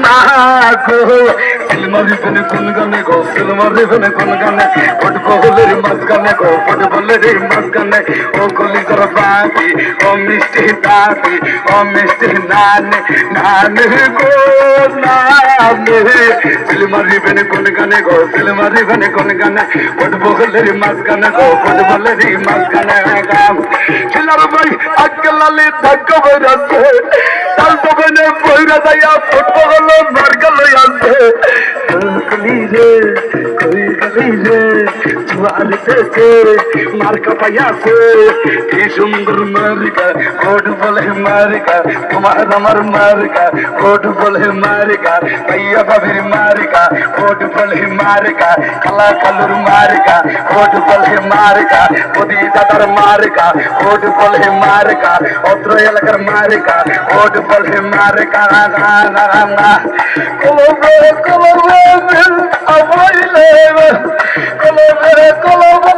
না গো সিলমারি ফেনে কোন গানে গো সিলমারি ফেনে কোন গানে ফুটবলের মাঝখানে গো ফুটবলের মাঝখানে ও গলি তোর বাপি ও মিষ্টি দাবি ও মিষ্টি নানে নানে গো নানে সিলমারি ফেনে কোন গানে গো সিলমারি ফেনে কোন গানে ফুটবলের মাঝখানে গো ফুটবলের মাঝখানে গাম ছেলার ভাই আজকে লালি ধাক্কা বেরাচ্ছে তাল দোকানে বইরা যাইয়া ফুটবল মার্কা লই আসছে গলি রে কই গলি রে জুয়ার থেকে মার্কা পাইয়াছে কি সুন্দর মার্কা ফুটবলে মার্কা তোমার আমার মার্কা ফুটবলে মার্কা ভাইয়া বাবির মার্কা ফুটবলে মার্কা কালা কালুর মার্কা ফুটবলে মার্কা মোদি দাদার মার্কা ফুটবলে মার্কা অত্র এলাকার মার্কা ফুটবলে মার্কা কলবে কলবে আমাইলে কলবে কলবে